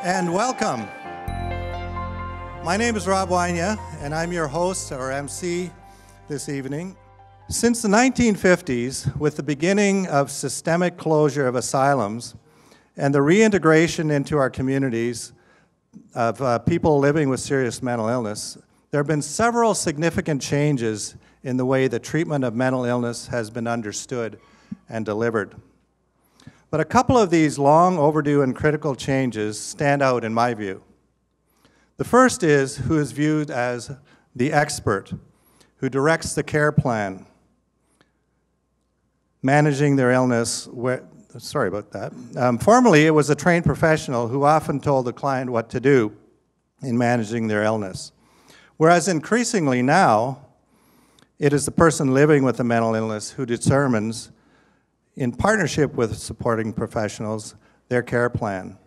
And welcome. My name is Rob Wynia, and I'm your host, or MC, this evening. Since the 1950s, with the beginning of systemic closure of asylums and the reintegration into our communities of people living with serious mental illness, there have been several significant changes in the way the treatment of mental illness has been understood and delivered. But a couple of these long overdue and critical changes stand out in my view. The first is who is viewed as the expert, who directs the care plan, managing their illness. Sorry about that. Formerly, it was a trained professional who often told the client what to do in managing their illness. Whereas increasingly now, it is the person living with a mental illness who determines, in partnership with supporting professionals, their care plan.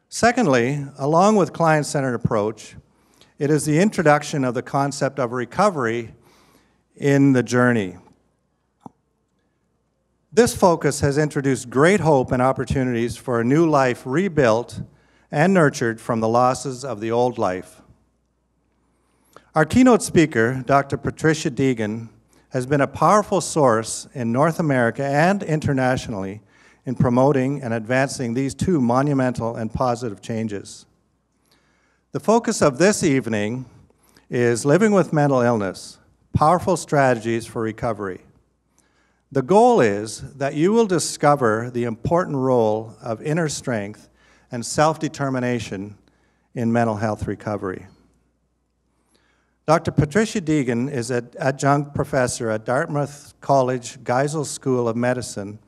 Secondly, along with client-centered approach, it is the introduction of the concept of recovery in the journey. This focus has introduced great hope and opportunities for a new life rebuilt and nurtured from the losses of the old life. Our keynote speaker, Dr. Patricia Deegan, has been a powerful source in North America and internationally in promoting and advancing these two monumental and positive changes. The focus of this evening is Living with Mental Illness, Powerful Strategies for Recovery. The goal is that you will discover the important role of inner strength and self-determination in mental health recovery. Dr. Patricia Deegan is an adjunct professor at Dartmouth College Geisel School of Medicine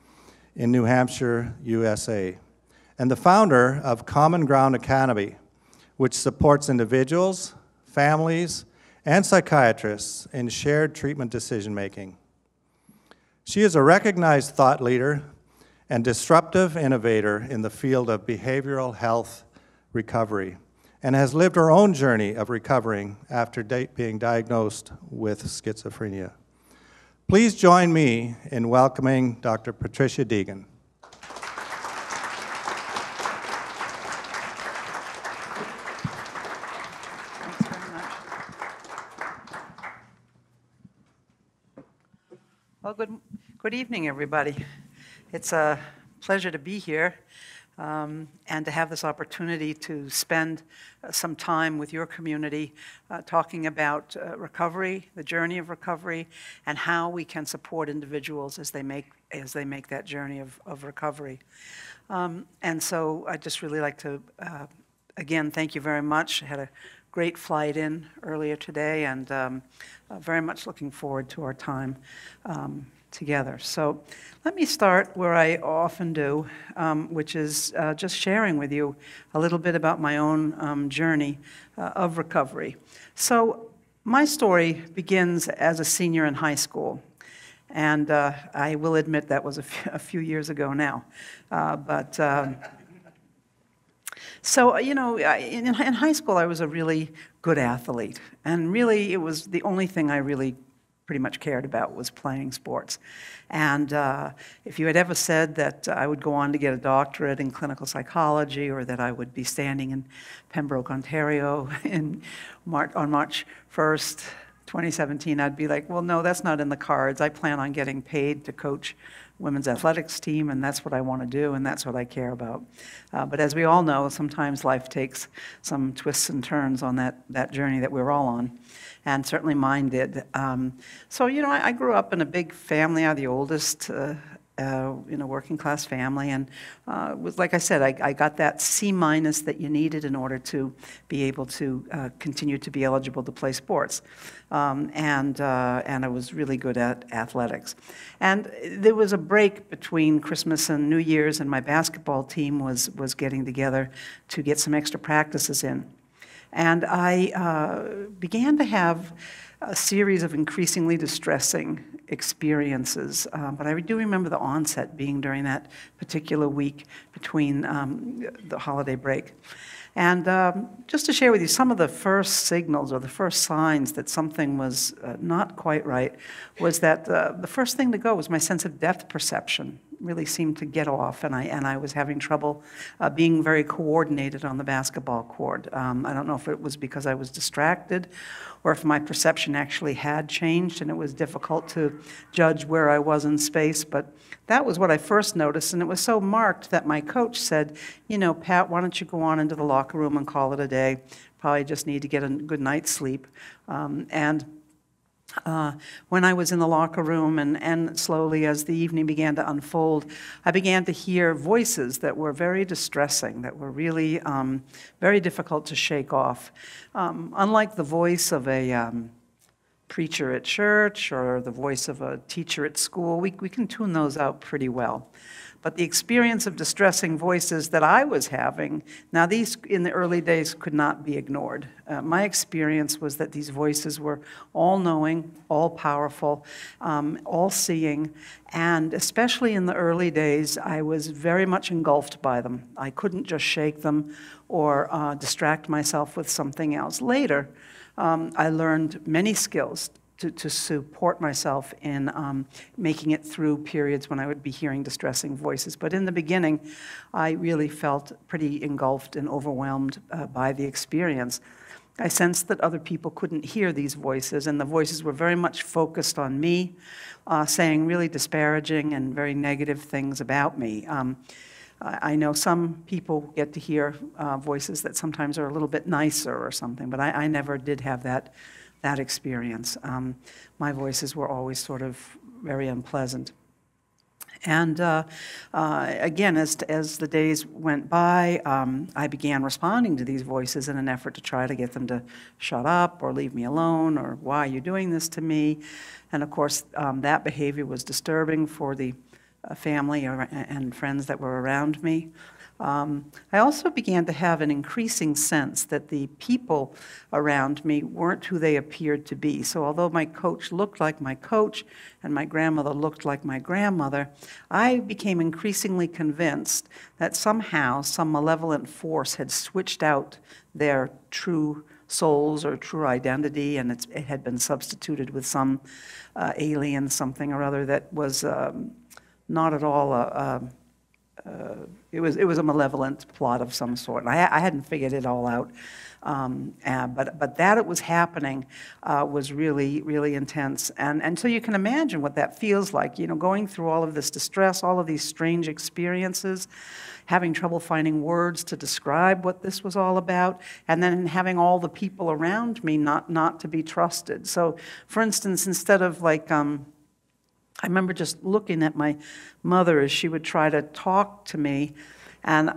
in New Hampshire, USA, and the founder of Common Ground Academy, which supports individuals, families, and psychiatrists in shared treatment decision-making. She is a recognized thought leader and disruptive innovator in the field of behavioral health recovery, and has lived her own journey of recovering after being diagnosed with schizophrenia. Please join me in welcoming Dr. Patricia Deegan. Thanks very much. Well, good evening, everybody. It's a pleasure to be here. And to have this opportunity to spend some time with your community talking about recovery, the journey of recovery, and how we can support individuals as they make that journey of recovery. And so I'd just really like to, again, thank you very much. I had a great flight in earlier today, and very much looking forward to our time together. So let me start where I often do, which is just sharing with you a little bit about my own journey of recovery. So my story begins as a senior in high school, and I will admit that was a few years ago now. So, you know, in high school I was a really good athlete, and really it was the only thing I really pretty much cared about was playing sports. And if you had ever said that I would go on to get a doctorate in clinical psychology, or that I would be standing in Pembroke, Ontario on March 1st, 2017, I'd be like, well, no, that's not in the cards. I plan on getting paid to coach women's athletics team, and that's what I want to do, and that's what I care about. But as we all know, sometimes life takes some twists and turns on that journey that we're all on. And certainly mine did. So, you know, I grew up in a big family. I'm the oldest in a working class family. And like I said, I got that C- that you needed in order to be able to continue to be eligible to play sports. And I was really good at athletics. And there was a break between Christmas and New Year's, and my basketball team was getting together to get some extra practices in. And I began to have a series of increasingly distressing experiences. But I do remember the onset being during that particular week between the holiday break. And just to share with you some of the first signals or the first signs that something was not quite right was that the first thing to go was my sense of depth perception. really seem to get off, and I was having trouble being very coordinated on the basketball court. I don't know if it was because I was distracted or if my perception actually had changed and it was difficult to judge where I was in space, but that was what I first noticed, and it was so marked that my coach said, you know, Pat, why don't you go on into the locker room and call it a day? Probably just need to get a good night's sleep. When I was in the locker room and slowly as the evening began to unfold, I began to hear voices that were very distressing, that were really very difficult to shake off. Unlike the voice of a preacher at church or the voice of a teacher at school, we can tune those out pretty well. But the experience of distressing voices that I was having, now these in the early days could not be ignored. My experience was that these voices were all-knowing, all-powerful, all-seeing, and especially in the early days, I was very much engulfed by them. I couldn't just shake them or distract myself with something else. Later, I learned many skills to support myself in making it through periods when I would be hearing distressing voices. But in the beginning, I really felt pretty engulfed and overwhelmed by the experience. I sensed that other people couldn't hear these voices, and the voices were very much focused on me, saying really disparaging and very negative things about me. I know some people get to hear voices that sometimes are a little bit nicer or something, but I never did have that experience. My voices were always sort of very unpleasant. And again, as the days went by, I began responding to these voices in an effort to try to get them to shut up or leave me alone or why are you doing this to me? And of course, that behavior was disturbing for the family and friends that were around me. I also began to have an increasing sense that the people around me weren't who they appeared to be. So although my coach looked like my coach and my grandmother looked like my grandmother, I became increasingly convinced that somehow some malevolent force had switched out their true souls or true identity, and it had been substituted with some alien something or other that was not at all it was a malevolent plot of some sort, and I hadn't figured it all out. But that it was happening was really, really intense. And so you can imagine what that feels like, you know, going through all of this distress, all of these strange experiences, having trouble finding words to describe what this was all about, and then having all the people around me not to be trusted. So, for instance, instead of like, I remember just looking at my mother as she would try to talk to me, and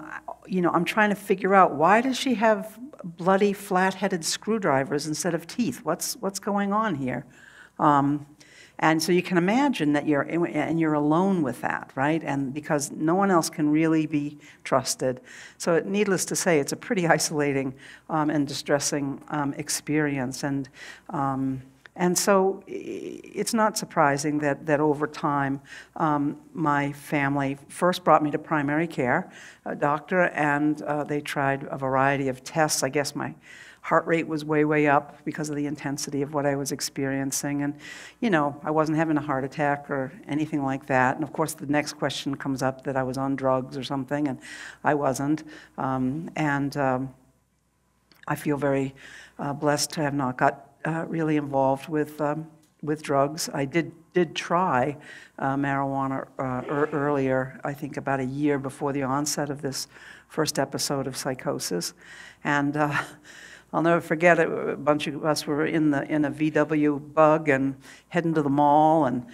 you know, I'm trying to figure out, why does she have bloody flat-headed screwdrivers instead of teeth? What's going on here? And so you can imagine that you're alone with that, right? And because no one else can really be trusted. So needless to say, it's a pretty isolating and distressing experience. And so it's not surprising that over time, my family first brought me to primary care, a doctor, and they tried a variety of tests. I guess my heart rate was way, way up because of the intensity of what I was experiencing. And, you know, I wasn't having a heart attack or anything like that. And of course, the next question comes up that I was on drugs or something, and I wasn't. I feel very blessed to have not got really involved with drugs. I did try marijuana earlier, I think about a year before the onset of this first episode of psychosis. And I'll never forget it, a bunch of us were in a VW Bug and heading to the mall, and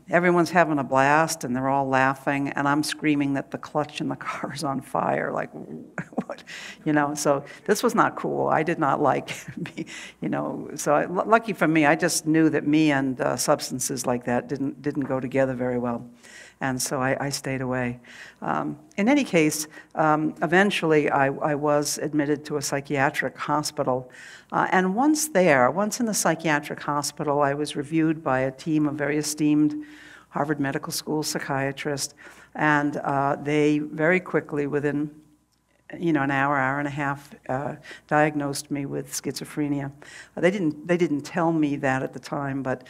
everyone's having a blast and they're all laughing, and I'm screaming that the clutch in the car is on fire, like, what? You know, so this was not cool. I did not like, you know, so lucky for me, I just knew that me and substances like that didn't go together very well. And so I stayed away. In any case, eventually I was admitted to a psychiatric hospital. And once in the psychiatric hospital, I was reviewed by a team of very esteemed Harvard Medical School psychiatrists. And they very quickly, within an hour and a half, diagnosed me with schizophrenia. They didn't tell me that at the time, but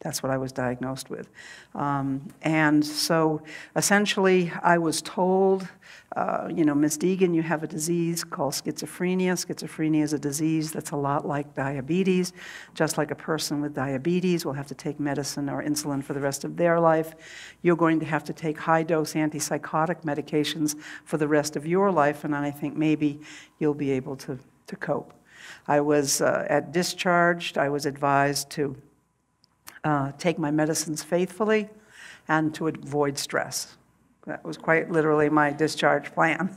That's what I was diagnosed with. And so essentially I was told, Ms. Deegan, you have a disease called schizophrenia. Schizophrenia is a disease that's a lot like diabetes. Just like a person with diabetes will have to take medicine or insulin for the rest of their life, you're going to have to take high-dose antipsychotic medications for the rest of your life, and I think maybe you'll be able to cope. I was at discharged. I was advised to take my medicines faithfully and to avoid stress. That was quite literally my discharge plan.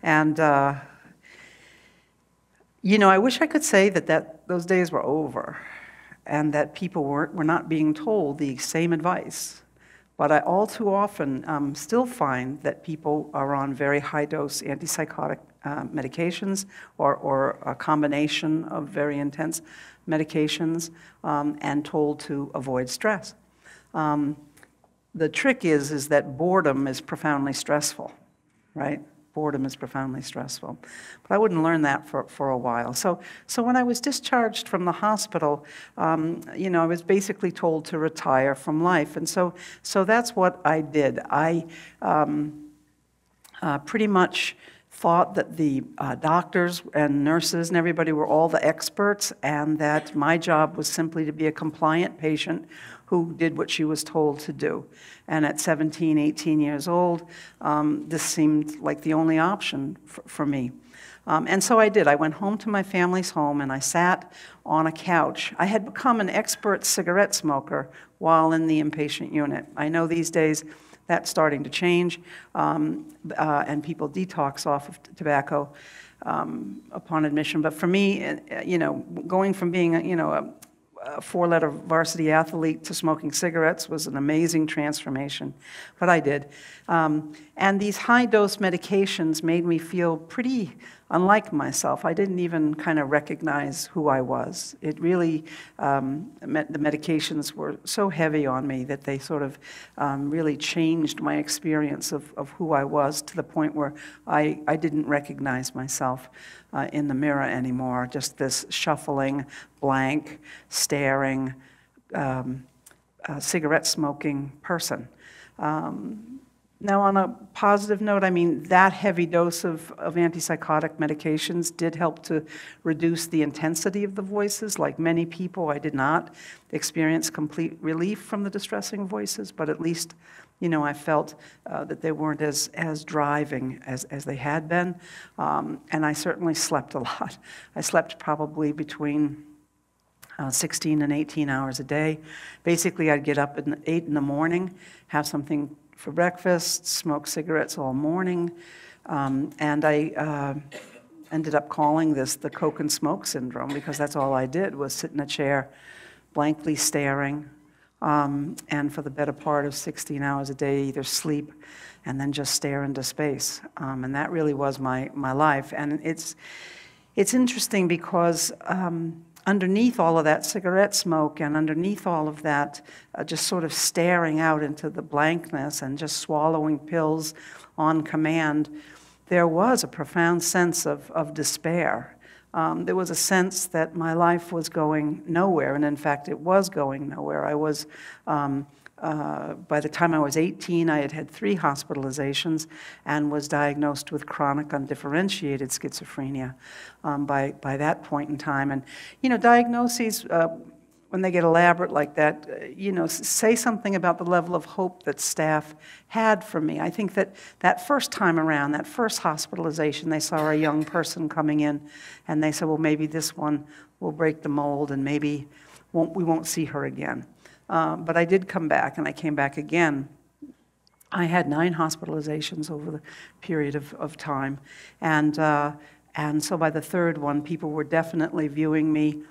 And, I wish I could say that those days were over and that people were not being told the same advice. But I all too often still find that people are on very high-dose antipsychotic medications or a combination of very intense medications and told to avoid stress. The trick is that boredom is profoundly stressful, right? Boredom is profoundly stressful. But I wouldn't learn that for a while. So when I was discharged from the hospital, I was basically told to retire from life. And so that's what I did. I pretty much thought that the doctors and nurses and everybody were all the experts, and that my job was simply to be a compliant patient who did what she was told to do. And at 17, 18 years old, this seemed like the only option for me. And so I did. I went home to my family's home and I sat on a couch. I had become an expert cigarette smoker while in the inpatient unit. I know these days that's starting to change, and people detox off of tobacco upon admission. But for me, going from being a four-letter varsity athlete to smoking cigarettes was an amazing transformation, but I did. And these high-dose medications made me feel pretty unlike myself. I didn't even kind of recognize who I was. It really, the medications were so heavy on me that they sort of really changed my experience of who I was, to the point where I didn't recognize myself in the mirror anymore. Just this shuffling, blank, staring, cigarette smoking person. Now, on a positive note, I mean, that heavy dose of antipsychotic medications did help to reduce the intensity of the voices. Like many people, I did not experience complete relief from the distressing voices, but at least, I felt that they weren't as driving as they had been. And I certainly slept a lot. I slept probably between 16 and 18 hours a day. Basically, I'd get up at 8 in the morning, have something for breakfast, smoke cigarettes all morning, and I ended up calling this the Coke and Smoke syndrome, because that's all I did, was sit in a chair, blankly staring, and for the better part of 16 hours a day, either sleep and then just stare into space. And that really was my life. And it's interesting because underneath all of that cigarette smoke and underneath all of that just sort of staring out into the blankness and just swallowing pills on command, there was a profound sense of despair. There was a sense that my life was going nowhere, and in fact it was going nowhere. I was, by the time I was 18, I had had 3 hospitalizations and was diagnosed with chronic undifferentiated schizophrenia by that point in time. And, diagnoses, when they get elaborate like that, say something about the level of hope that staff had for me. I think that first time around, that first hospitalization, they saw a young person coming in, and they said, well, maybe this one will break the mold, and maybe we won't see her again. But I did come back, and I came back again. I had 9 hospitalizations over the period of time, and so by the third one, people were definitely viewing me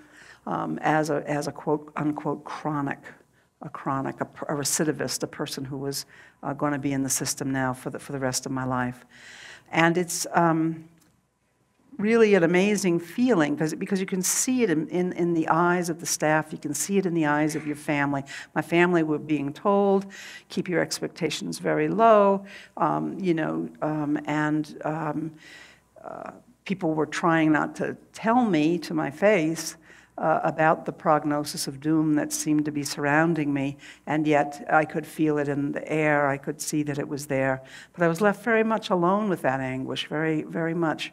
as a quote unquote chronic, a recidivist, a person who was going to be in the system now for the rest of my life. And it's really an amazing feeling, because you can see it in the eyes of the staff, you can see it in the eyes of your family. My family were being told, keep your expectations very low, people were trying not to tell me to my face about the prognosis of doom that seemed to be surrounding me, and yet I could feel it in the air. I could see that it was there. But I was left very much alone with that anguish, very, very much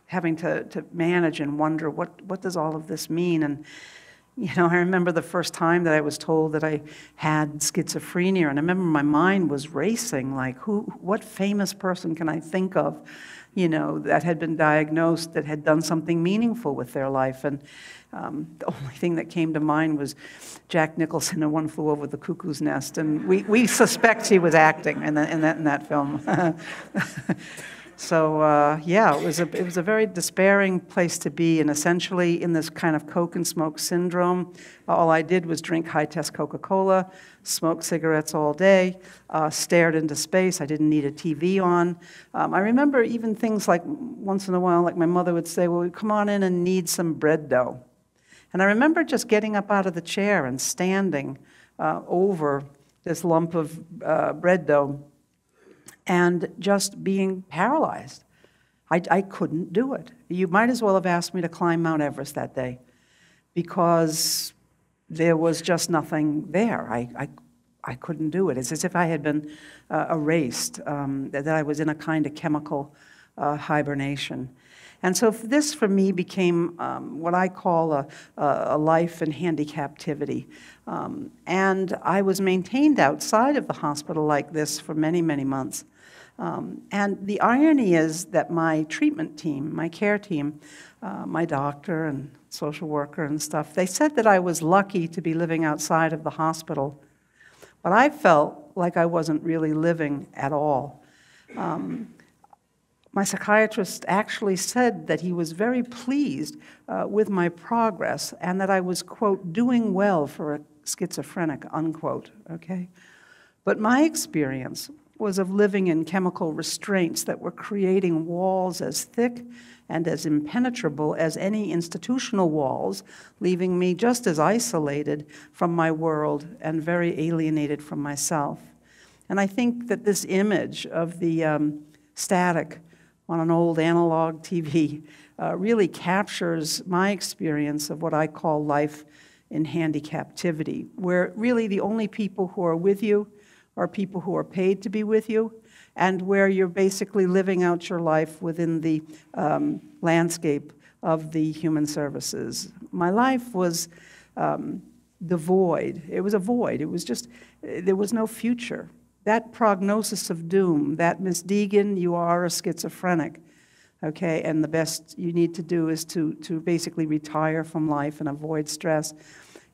having to manage and wonder, what does all of this mean? And I remember the first time that I was told that I had schizophrenia, and I remember my mind was racing, like, what famous person can I think of, that had been diagnosed, that had done something meaningful with their life? And the only thing that came to mind was Jack Nicholson in One Flew Over the Cuckoo's Nest, and we suspect he was acting in that film. So yeah, it was a very despairing place to be, and essentially in this kind of Coke and smoke syndrome, all I did was drink high-test Coca-Cola, smoke cigarettes all day, stared into space. I didn't need a TV on. I remember even things like once in a while, like my mother would say, well, come on in and knead some bread dough. And I remember just getting up out of the chair and standing over this lump of bread dough and just being paralyzed. I couldn't do it. You might as well have asked me to climb Mount Everest that day, because there was just nothing there. I couldn't do it. It's as if I had been erased, that I was in a kind of chemical hibernation. And so this, for me, became what I call a life in handicaptivity. And I was maintained outside of the hospital like this for many, many months. And the irony is that my treatment team, my care team, my doctor and social worker and stuff, they said that I was lucky to be living outside of the hospital. But I felt like I wasn't really living at all. My psychiatrist actually said that he was very pleased with my progress and that I was, quote, doing well for a schizophrenic, unquote, okay? But my experience was of living in chemical restraints that were creating walls as thick and as impenetrable as any institutional walls, leaving me just as isolated from my world and very alienated from myself. And I think that this image of the static on an old analog TV really captures my experience of what I call life in handicaptivity, where really the only people who are with you are people who are paid to be with you, and where you're basically living out your life within the landscape of the human services. My life was devoid. It was a void. It was just, there was no future. That prognosis of doom, that Miss Deegan, you are a schizophrenic, okay, and the best you need to do is to basically retire from life and avoid stress.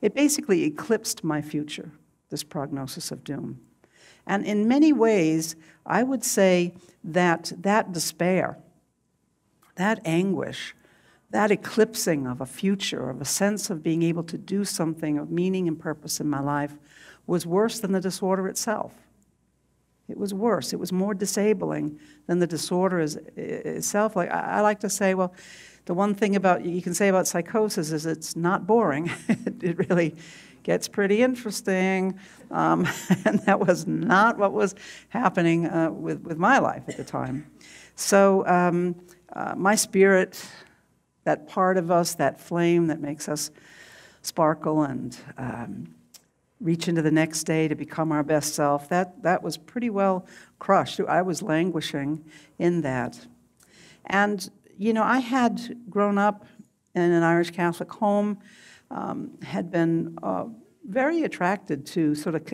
It basically eclipsed my future, this prognosis of doom. And in many ways, I would say that that despair, that anguish, that eclipsing of a future, of a sense of being able to do something of meaning and purpose in my life, was worse than the disorder itself. It was worse. It was more disabling than the disorder itself. Like I like to say, well, the one thing you can say about psychosis is it's not boring. It really gets pretty interesting, and that was not what was happening with my life at the time. So my spirit, that part of us, that flame that makes us sparkle and reach into the next day to become our best self, that was pretty well crushed. I was languishing in that. And, I had grown up in an Irish Catholic home, had been very attracted to sort of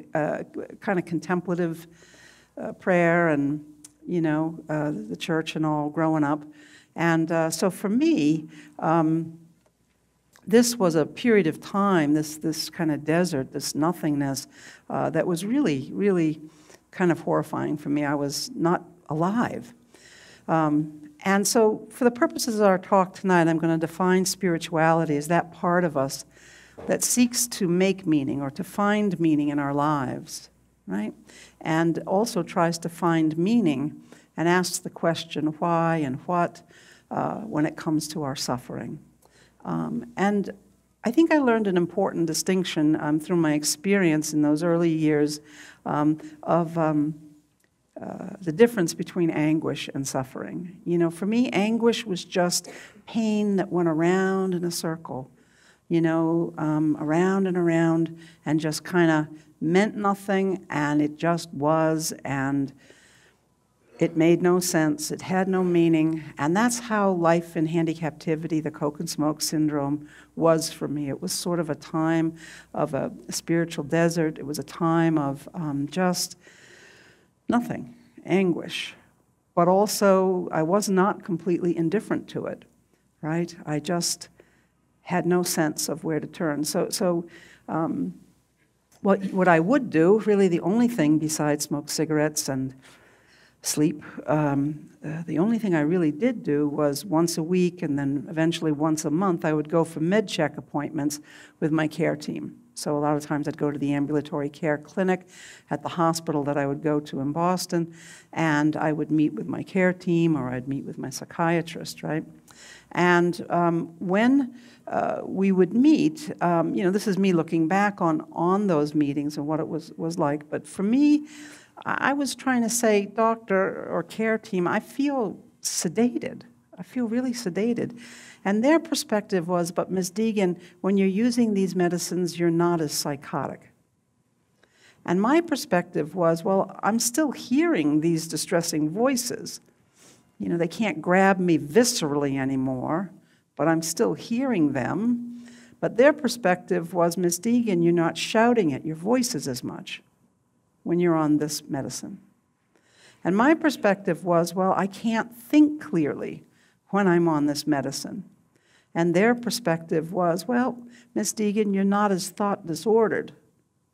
kind of contemplative prayer and, the church and all growing up. And so for me, this was a period of time, this kind of desert, this nothingness, that was really, really kind of horrifying for me. I was not alive. And so for the purposes of our talk tonight, I'm going to define spirituality as that part of us that seeks to make meaning or to find meaning in our lives, right? And also tries to find meaning and asks the question why and what when it comes to our suffering. And I think I learned an important distinction through my experience in those early years of the difference between anguish and suffering. For me, anguish was just pain that went around in a circle. around and around, and just kind of meant nothing, and it just was, and it made no sense. It had no meaning. And that's how life in handicapptivity, the coke and smoke syndrome, was for me. It was sort of a time of a spiritual desert. It was a time of just nothing, anguish. But also, I was not completely indifferent to it, right? I just had no sense of where to turn. What I would do, really the only thing besides smoke cigarettes and sleep, the only thing I really did do was once a week and then eventually once a month, I would go for med check appointments with my care team. So a lot of times I'd go to the ambulatory care clinic at the hospital that I would go to in Boston, and I would meet with my care team, or I'd meet with my psychiatrist, right? And when we would meet, this is me looking back on those meetings and what it was like, but for me, I was trying to say, doctor or care team, I feel sedated. I feel really sedated. And their perspective was, but Ms. Deegan, when you're using these medicines, you're not as psychotic. And my perspective was, well, I'm still hearing these distressing voices. They can't grab me viscerally anymore, but I'm still hearing them. But their perspective was, Ms. Deegan, you're not shouting at your voices as much when you're on this medicine. And my perspective was, well, I can't think clearly when I'm on this medicine. And their perspective was, well, Ms. Deegan, you're not as thought disordered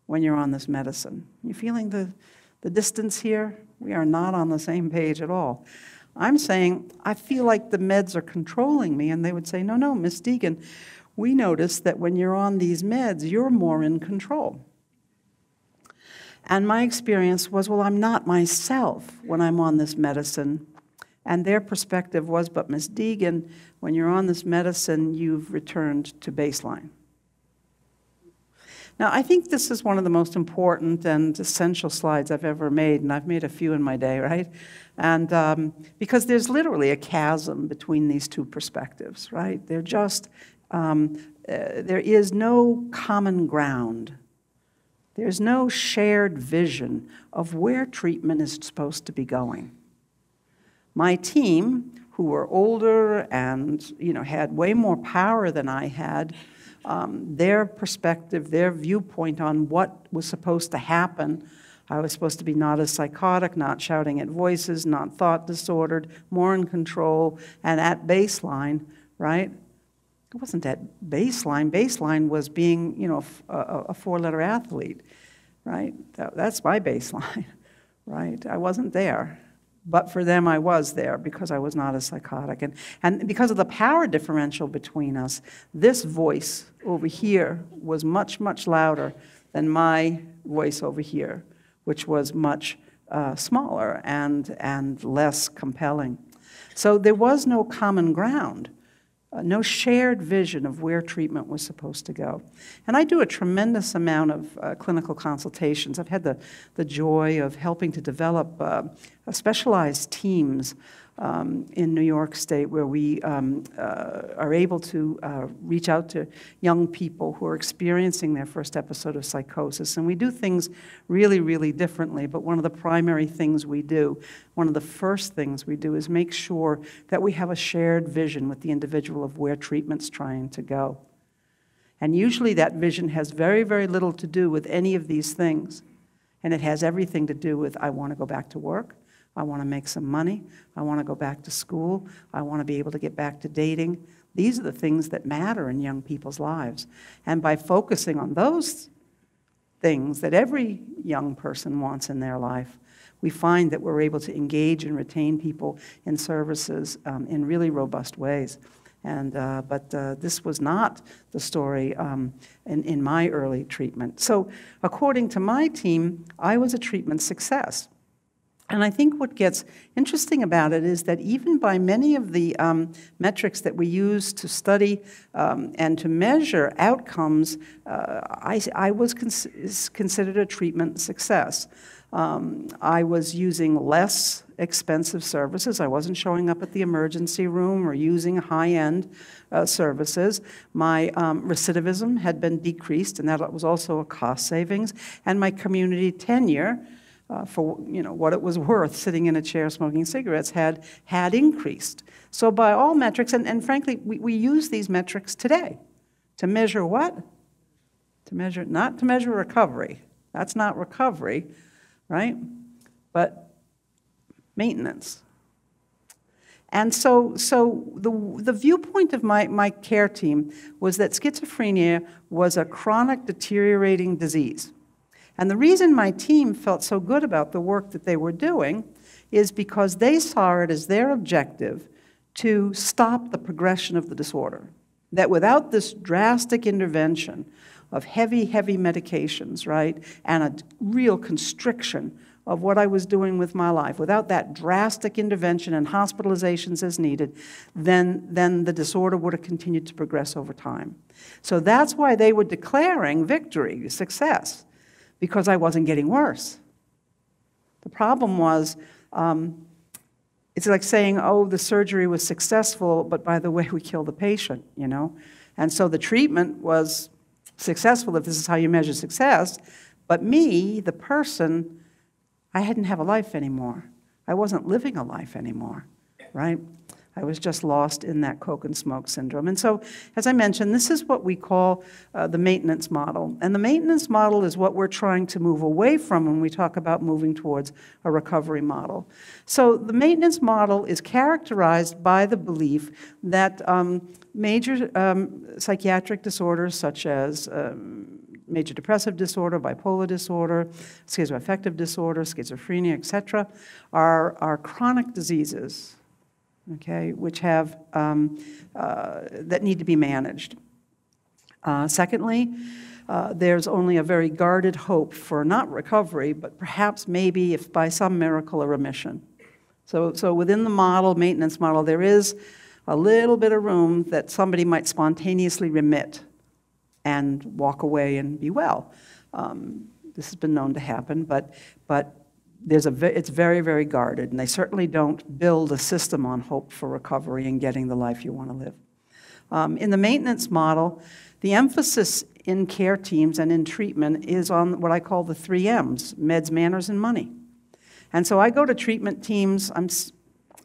when you're on this medicine. You feeling the distance here? We are not on the same page at all. I'm saying, I feel like the meds are controlling me, and they would say, no, Ms. Deegan, we noticed that when you're on these meds, you're more in control. And my experience was, well, I'm not myself when I'm on this medicine. And their perspective was, but Ms. Deegan, when you're on this medicine, you've returned to baseline. Now, I think this is one of the most important and essential slides I've ever made, and I've made a few in my day, right? And because there's literally a chasm between these two perspectives, right? They're just, there is no common ground. There's no shared vision of where treatment is supposed to be going. My team, who were older and had way more power than I had, their perspective, their viewpoint on what was supposed to happen, I was supposed to be not as psychotic, not shouting at voices, not thought disordered, more in control, and at baseline, right? It wasn't at baseline. Baseline was being, a four-letter athlete, right? That's my baseline, right? I wasn't there. But for them, I was there because I was not as psychotic. And because of the power differential between us, this voice over here was much, much louder than my voice over here, which was much smaller and less compelling. So there was no common ground. No shared vision of where treatment was supposed to go. And I do a tremendous amount of clinical consultations. I've had the joy of helping to develop specialized teams in New York State where we are able to reach out to young people who are experiencing their first episode of psychosis. And we do things really, really differently, but one of the primary things we do, one of the first things we do is make sure that we have a shared vision with the individual of where treatment's trying to go. And usually that vision has very, very little to do with any of these things. And it has everything to do with, I want to go back to work, I want to make some money, I want to go back to school, I want to be able to get back to dating. These are the things that matter in young people's lives. And by focusing on those things that every young person wants in their life, we find that we're able to engage and retain people in services in really robust ways. But this was not the story in my early treatment. So according to my team, I was a treatment success. And I think what gets interesting about it is that even by many of the metrics that we use to study and to measure outcomes, I was considered a treatment success. I was using less expensive services. I wasn't showing up at the emergency room or using high-end services. My recidivism had been decreased, and that was also a cost savings. And my community tenure, for what it was worth sitting in a chair smoking cigarettes, had increased. So by all metrics, and frankly, we use these metrics today to measure what? Not to measure recovery. That's not recovery, right? But maintenance. And so the viewpoint of my care team was that schizophrenia was a chronic deteriorating disease. And the reason my team felt so good about the work that they were doing is because they saw it as their objective to stop the progression of the disorder. That without this drastic intervention of heavy medications, right, and a real constriction of what I was doing with my life, without that drastic intervention and hospitalizations as needed, then the disorder would have continued to progress over time. So that's why they were declaring victory, success, because I wasn't getting worse. The problem was, it's like saying, oh, the surgery was successful, but by the way, we killed the patient, And so the treatment was successful, if this is how you measure success, but me, the person, I didn't have a life anymore. I wasn't living a life anymore, right? I was just lost in that coke and smoke syndrome. And so, as I mentioned, this is what we call the maintenance model. And the maintenance model is what we're trying to move away from when we talk about moving towards a recovery model. So the maintenance model is characterized by the belief that major psychiatric disorders such as major depressive disorder, bipolar disorder, schizoaffective disorder, schizophrenia, etc., are chronic diseases, okay, which have that need to be managed. Secondly, there's only a very guarded hope for not recovery, but perhaps maybe, if by some miracle, a remission. So within the model, maintenance model, there is a little bit of room that somebody might spontaneously remit and walk away and be well. This has been known to happen, but it's very, very guarded, and they certainly don't build a system on hope for recovery and getting the life you want to live. In the maintenance model, the emphasis in care teams and in treatment is on what I call the 3 M's, meds, manners, and money. And so I go to treatment teams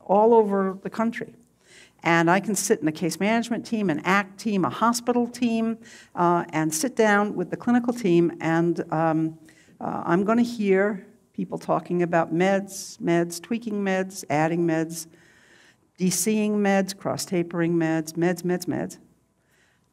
all over the country. And I can sit in a case management team, an ACT team, a hospital team, and sit down with the clinical team, and I'm going to hear people talking about meds, tweaking meds, adding meds, de-seeing meds, cross-tapering meds.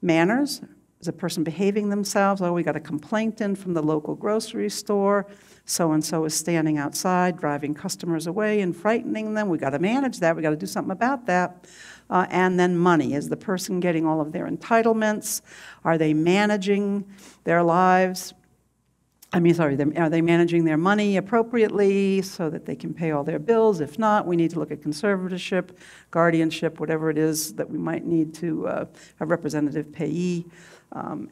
Manners, is a person behaving themselves? Oh, we got a complaint in from the local grocery store. So-and-so is standing outside, driving customers away and frightening them. We got to manage that. We got to do something about that. And then money. Is the person getting all of their entitlements? Are they managing their lives? Are they managing their money appropriately so that they can pay all their bills? If not, we need to look at conservatorship, guardianship, whatever it is that we might need to a representative payee.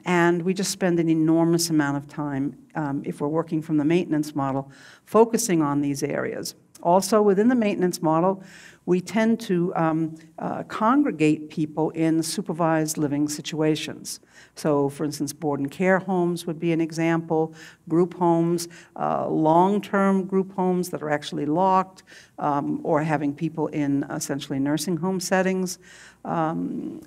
And we just spend an enormous amount of time, if we're working from the maintenance model, focusing on these areas. Also, within the maintenance model, we tend to congregate people in supervised living situations. So, for instance, board and care homes would be an example, group homes, long-term group homes that are actually locked, or having people in essentially nursing home settings. And,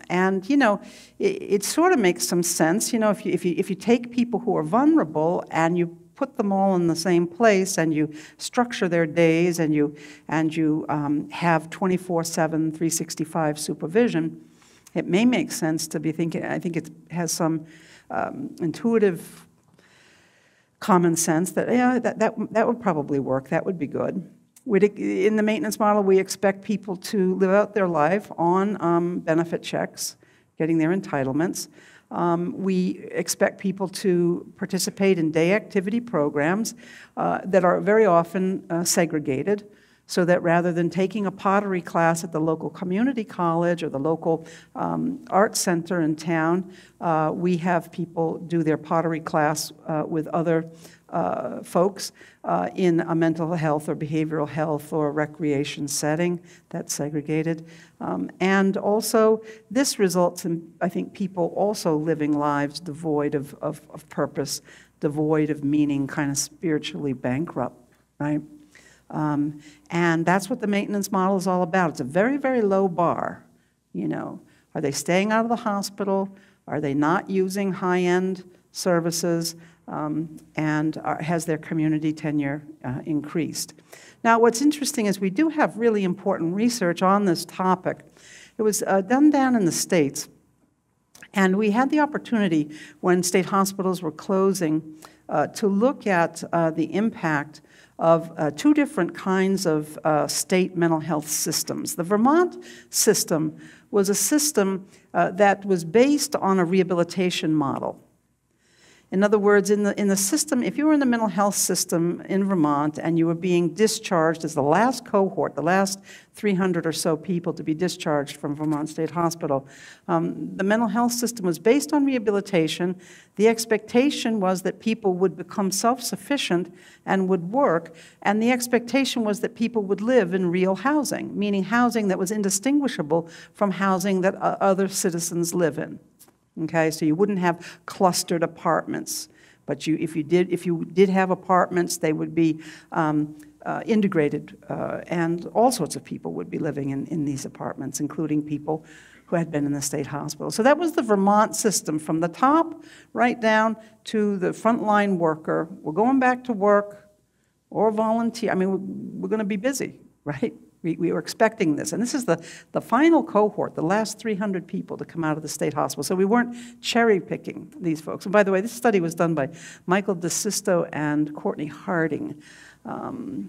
it sort of makes some sense, if you take people who are vulnerable and you put them all in the same place and you structure their days and you have 24/7, 365 supervision, it may make sense to be thinking, I think it has some intuitive common sense that, yeah, that would probably work, that would be good. In the maintenance model, we expect people to live out their life on benefit checks, getting their entitlements. We expect people to participate in day activity programs that are very often segregated. so that rather than taking a pottery class at the local community college or the local art center in town, we have people do their pottery class with other folks in a mental health or behavioral health or recreation setting that's segregated. And also, this results in, I think, people also living lives devoid of purpose, devoid of meaning, kind of spiritually bankrupt, right? And that's what the maintenance model is all about. It's a very, very low bar, you know. Are they staying out of the hospital? Are they not using high-end services? And has their community tenure increased? Now, what's interesting is we do have really important research on this topic. It was done down in the States, and we had the opportunity when state hospitals were closing to look at the impact of two different kinds of state mental health systems. The Vermont system was a system that was based on a rehabilitation model. In other words, in the system, if you were in the mental health system in Vermont and you were being discharged as the last cohort, the last 300 or so people to be discharged from Vermont State Hospital, the mental health system was based on rehabilitation. The expectation was that people would become self-sufficient and would work, and the expectation was that people would live in real housing, meaning housing that was indistinguishable from housing that other citizens live in. Okay, so you wouldn't have clustered apartments, but if you did have apartments, they would be integrated, and all sorts of people would be living in these apartments, including people who had been in the state hospital. So that was the Vermont system, from the top right down to the frontline worker. We're going back to work or volunteer. I mean, we're going to be busy, right? We were expecting this. And this is the final cohort, the last 300 people to come out of the state hospital. So we weren't cherry-picking these folks. And by the way, this study was done by Michael DeSisto and Courtney Harding. Then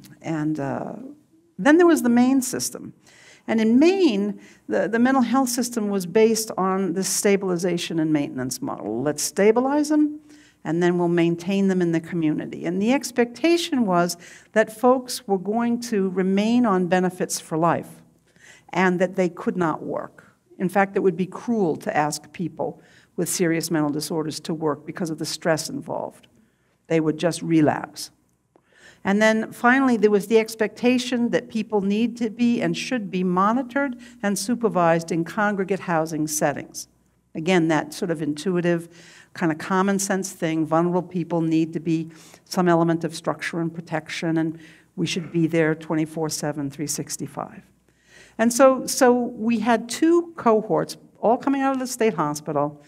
there was the Maine system. And in Maine, the mental health system was based on this stabilization and maintenance model. Let's stabilize them, and then we'll maintain them in the community. And the expectation was that folks were going to remain on benefits for life and that they could not work. In fact, it would be cruel to ask people with serious mental disorders to work because of the stress involved. They would just relapse. And then finally, there was the expectation that people need to be and should be monitored and supervised in congregate housing settings. Again, that sort of intuitive, kind of common sense thing. Vulnerable people need to be some element of structure and protection, and we should be there 24/7, 365. And so we had two cohorts, all coming out of the state hospital,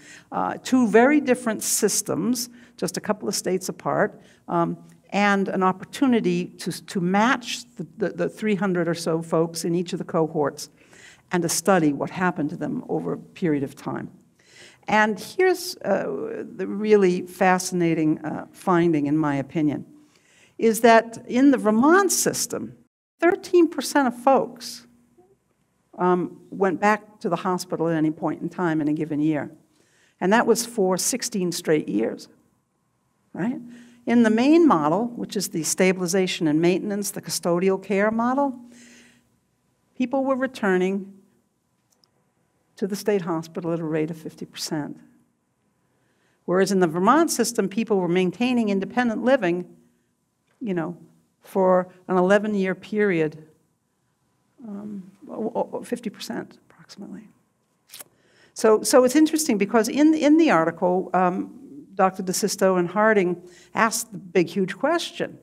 two very different systems, just a couple of states apart, and an opportunity to match the 300 or so folks in each of the cohorts and to study what happened to them over a period of time. And here's the really fascinating finding, in my opinion, is that in the Vermont system, 13% of folks went back to the hospital at any point in time in a given year. And that was for 16 straight years, right? In the Maine model, which is the stabilization and maintenance, the custodial care model, people were returning to the state hospital at a rate of 50%. Whereas in the Vermont system, people were maintaining independent living, you know, for an 11-year period, 50% approximately. So it's interesting because in the article, Dr. DeSisto and Harding asked the big, huge question.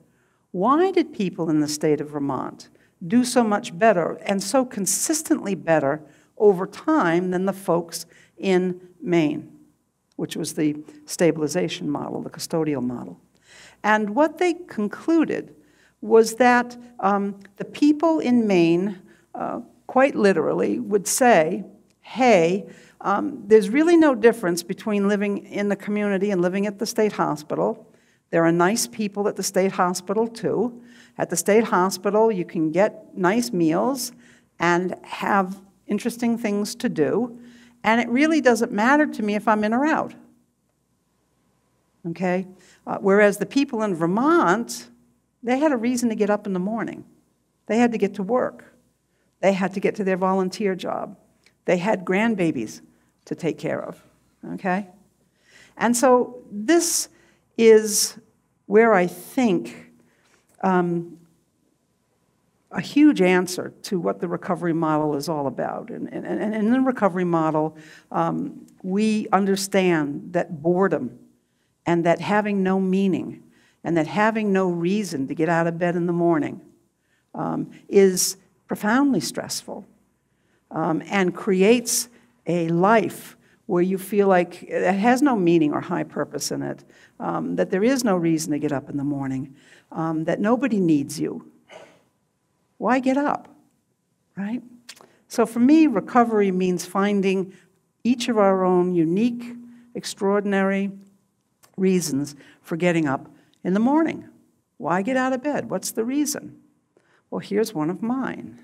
Why did people in the state of Vermont do so much better and so consistently better over time than the folks in Maine, which was the stabilization model, the custodial model? And what they concluded was that the people in Maine, quite literally, would say, hey, there's really no difference between living in the community and living at the state hospital. There are nice people at the state hospital, too. At the state hospital, you can get nice meals and have interesting things to do, and it really doesn't matter to me if I'm in or out. Okay? Whereas the people in Vermont, they had a reason to get up in the morning. They had to get to work. They had to get to their volunteer job. They had grandbabies to take care of, okay? And so this is where I think a huge answer to what the recovery model is all about. And in the recovery model, we understand that boredom and that having no meaning and that having no reason to get out of bed in the morning is profoundly stressful and creates a life where you feel like it has no meaning or high purpose in it, that there is no reason to get up in the morning, that nobody needs you. Why get up, right? So for me, recovery means finding each of our own unique, extraordinary reasons for getting up in the morning. Why get out of bed? What's the reason? Well, here's one of mine.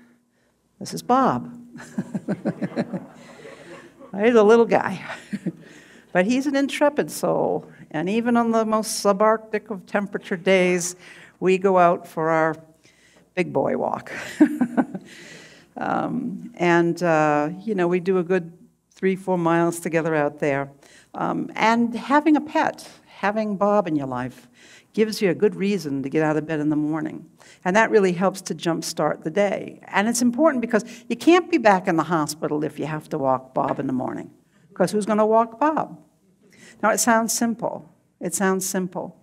This is Bob. He's a little guy, but he's an intrepid soul. And even on the most subarctic of temperature days, we go out for our big boy walk. You know, we do a good 3-4 miles together out there. And having a pet, having Bob in your life, gives you a good reason to get out of bed in the morning. And that really helps to jumpstart the day. And it's important because you can't be back in the hospital if you have to walk Bob in the morning, because who's going to walk Bob? Now, it sounds simple. It sounds simple.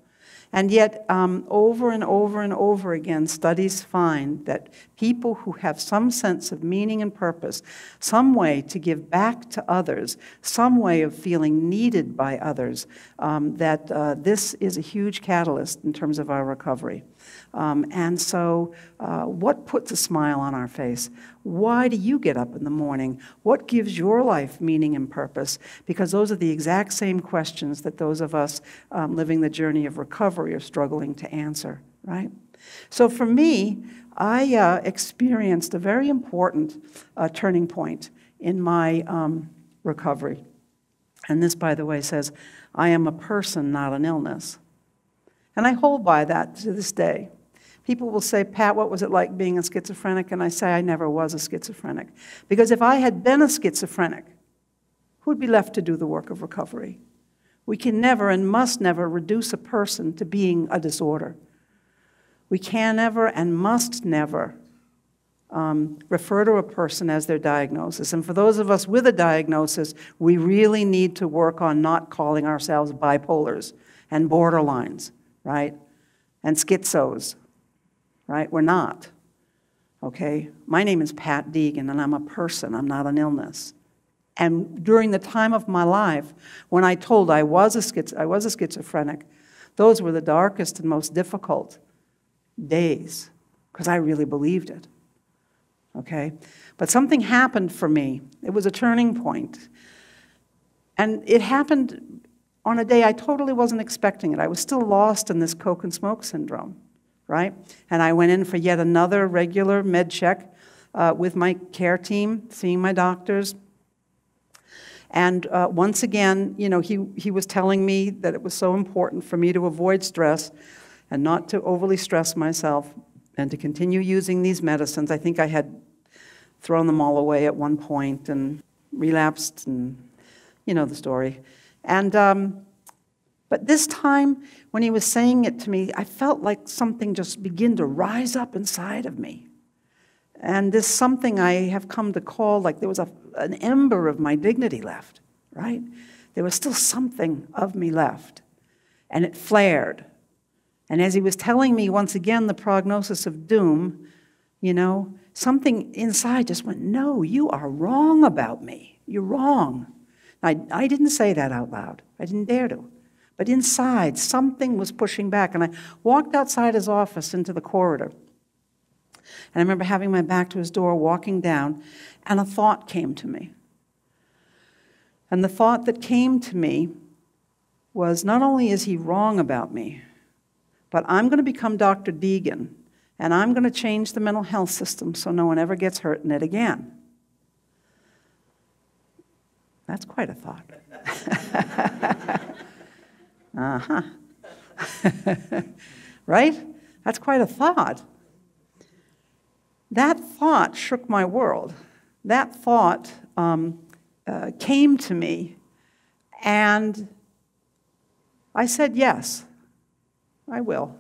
And yet, over and over and over again, studies find that people who have some sense of meaning and purpose, some way to give back to others, some way of feeling needed by others, that this is a huge catalyst in terms of our recovery. And so, what puts a smile on our face? Why do you get up in the morning? What gives your life meaning and purpose? Because those are the exact same questions that those of us living the journey of recovery are struggling to answer, right? So for me, I experienced a very important turning point in my recovery. And this, by the way, says, I am a person, not an illness. And I hold by that to this day. People will say, Pat, what was it like being a schizophrenic? And I say, I never was a schizophrenic. Because if I had been a schizophrenic, who would be left to do the work of recovery? We can never and must never reduce a person to being a disorder. We can never and must never refer to a person as their diagnosis. And for those of us with a diagnosis, we really need to work on not calling ourselves bipolars and borderlines, right? And schizos, right? We're not, okay? My name is Pat Deegan, and I'm a person. I'm not an illness. And during the time of my life, when I told I was a schizophrenic, those were the darkest and most difficult days, because I really believed it, okay? But something happened for me. It was a turning point. And it happened on a day I totally wasn't expecting it. I was still lost in this coke and smoke syndrome, right? And I went in for yet another regular med check with my care team, seeing my doctors. And once again, you know, he was telling me that it was so important for me to avoid stress and not to overly stress myself and to continue using these medicines. I think I had thrown them all away at one point and relapsed, and you know the story. And but this time, when he was saying it to me, I felt like something just began to rise up inside of me. And this something I have come to call, like there was an ember of my dignity left, right? There was still something of me left. And it flared. And as he was telling me once again the prognosis of doom, you know, something inside just went, no, you are wrong about me. You're wrong. I didn't say that out loud. I didn't dare to. But inside, something was pushing back. And I walked outside his office into the corridor. And I remember having my back to his door, walking down, and a thought came to me. And the thought that came to me was, not only is he wrong about me, but I'm going to become Dr. Deegan, and I'm going to change the mental health system so no one ever gets hurt in it again. That's quite a thought. Uh-huh. Right? That's quite a thought. That thought shook my world. That thought came to me, and I said, yes, I will.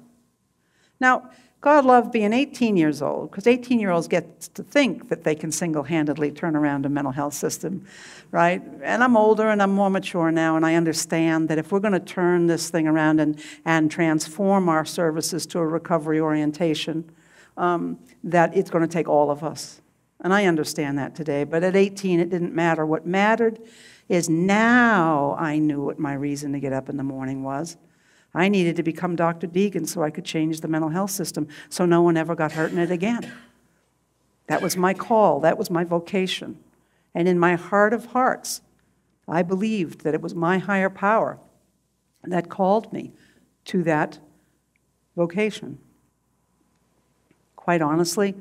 Now, God loved being 18 years old, because 18-year-olds get to think that they can single-handedly turn around a mental health system, right? And I'm older and I'm more mature now, and I understand that if we're going to turn this thing around and transform our services to a recovery orientation, that it's going to take all of us. And I understand that today, but at 18, it didn't matter. What mattered is now I knew what my reason to get up in the morning was. I needed to become Dr. Deegan so I could change the mental health system so no one ever got hurt in it again. That was my call. That was my vocation. And in my heart of hearts, I believed that it was my higher power that called me to that vocation. Quite honestly,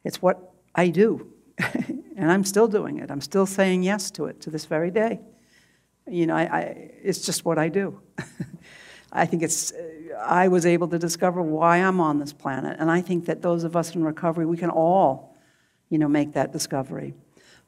it's what I do. And I'm still doing it. I'm still saying yes to it to this very day. You know, it's just what I do. I think I was able to discover why I'm on this planet, and I think that those of us in recovery, we can all, make that discovery.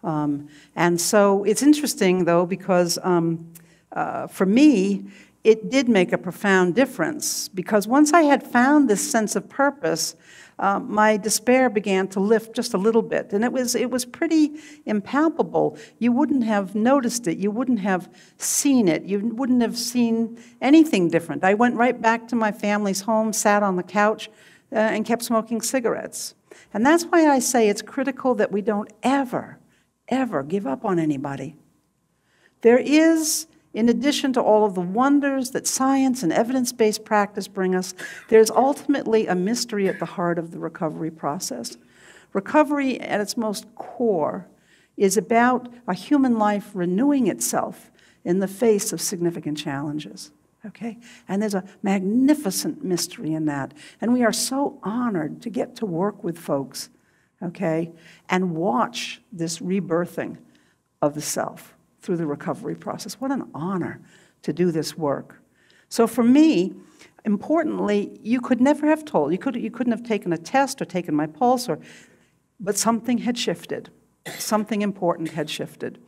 And so it's interesting, though, because for me, it did make a profound difference, because once I had found this sense of purpose, my despair began to lift just a little bit, and it was pretty impalpable. You wouldn't have noticed it. You wouldn't have seen it. You wouldn't have seen anything different. I went right back to my family's home, sat on the couch, and kept smoking cigarettes. And that's why I say it's critical that we don't ever, ever give up on anybody. There is, in addition to all of the wonders that science and evidence-based practice bring us, there's ultimately a mystery at the heart of the recovery process. Recovery, at its most core, is about a human life renewing itself in the face of significant challenges. Okay? And there's a magnificent mystery in that. And we are so honored to get to work with folks, okay, and watch this rebirthing of the self through the recovery process. What an honor to do this work. So for me, importantly, you could never have told, you couldn't have taken a test or taken my pulse, but something had shifted. Something important had shifted.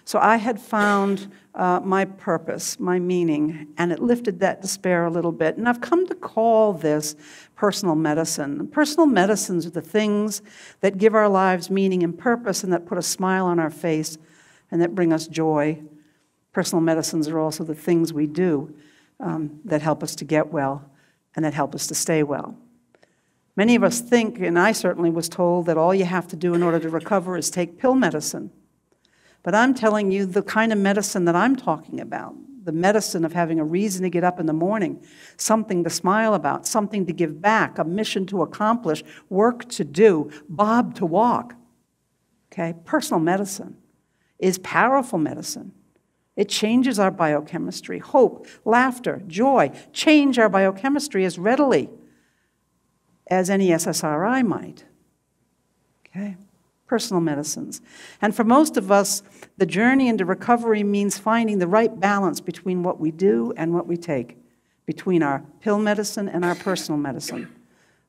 So I had found my purpose, my meaning, and it lifted that despair a little bit. And I've come to call this personal medicine. Personal medicines are the things that give our lives meaning and purpose and that put a smile on our face and that bring us joy. Personal medicines are also the things we do that help us to get well and that help us to stay well. Many of us think, and I certainly was told, that all you have to do in order to recover is take pill medicine. But I'm telling you the kind of medicine that I'm talking about, the medicine of having a reason to get up in the morning, something to smile about, something to give back, a mission to accomplish, work to do, bob to walk. Okay? Personal medicine is powerful medicine. It changes our biochemistry. Hope, laughter, joy change our biochemistry as readily as any SSRI might. Okay? Personal medicines. And for most of us, the journey into recovery means finding the right balance between what we do and what we take, between our pill medicine and our personal medicine.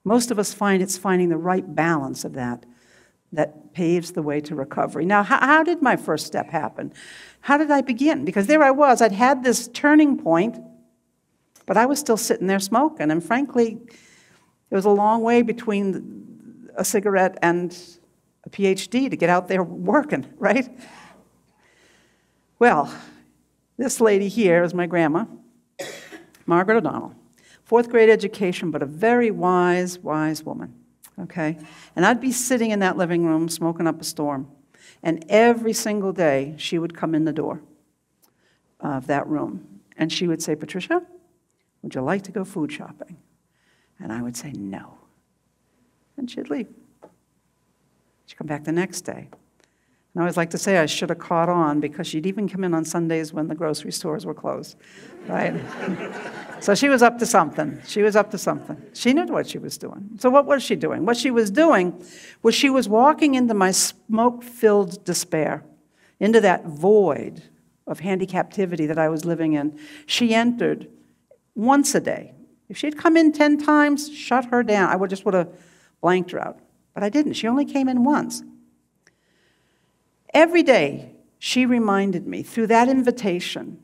Most of us find it's finding the right balance of that paves the way to recovery. Now, how did my first step happen? How did I begin? Because there I was. I'd had this turning point, but I was still sitting there smoking. And frankly, it was a long way between a cigarette and a PhD to get out there working, right? Well, this lady here is my grandma, Margaret O'Donnell. 4th grade education, but a very wise, wise woman, okay? And I'd be sitting in that living room smoking up a storm. And every single day, she would come in the door of that room. And she would say, Patricia, would you like to go food shopping? And I would say, no. And she'd leave. She'd come back the next day. And I always like to say I should have caught on because she'd even come in on Sundays when the grocery stores were closed, right? So she was up to something. She was up to something. She knew what she was doing. So what was she doing? What she was doing was she was walking into my smoke-filled despair, into that void of handicaptivity that I was living in. She entered once a day. If she'd come in 10 times, shut her down. I just would have blanked her out. but I didn't. She only came in once. Every day, she reminded me through that invitation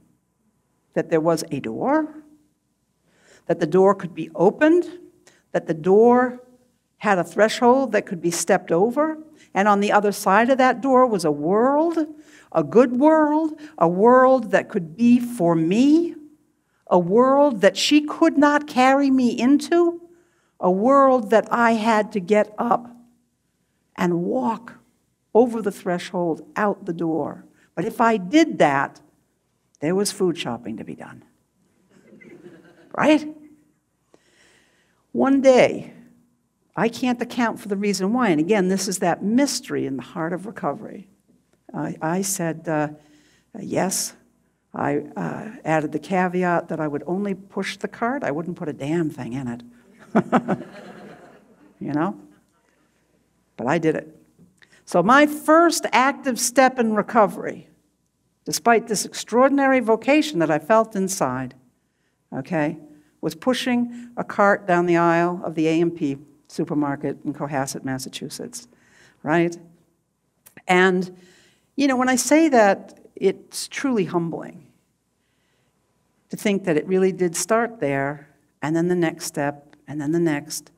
that there was a door, that the door could be opened, that the door had a threshold that could be stepped over, and on the other side of that door was a world, a good world, a world that could be for me, a world that she could not carry me into, a world that I had to get up and walk over the threshold out the door. But if I did that, there was food shopping to be done. Right? One day, I can't account for the reason why, and again, this is that mystery in the heart of recovery. I said yes. I added the caveat that I would only push the cart. I wouldn't put a damn thing in it. You know? But I did it. So my first active step in recovery, despite this extraordinary vocation that I felt inside, okay, was pushing a cart down the aisle of the A&P supermarket in Cohasset, Massachusetts, right? And, you know, when I say that, it's truly humbling to think that it really did start there, and then the next step, and then the next,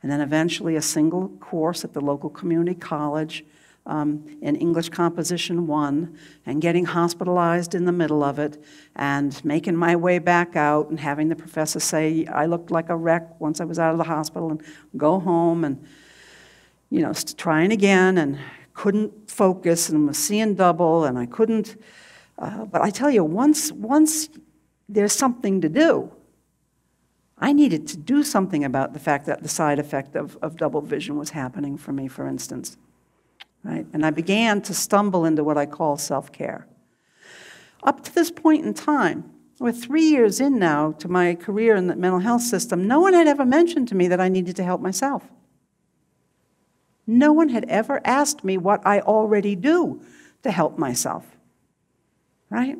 and then eventually a single course at the local community college in English Composition 1, and getting hospitalized in the middle of it, and making my way back out, and having the professor say I looked like a wreck once I was out of the hospital, and go home, and, you know, trying again, and couldn't focus, and was seeing double, and I couldn't. But I tell you, once there's something to do, I needed to do something about the fact that the side effect of double vision was happening for me, for instance. Right? And I began to stumble into what I call self-care. Up to this point in time, we're 3 years in now to my career in the mental health system, no one had ever mentioned to me that I needed to help myself. No one had ever asked me what I already do to help myself. Right?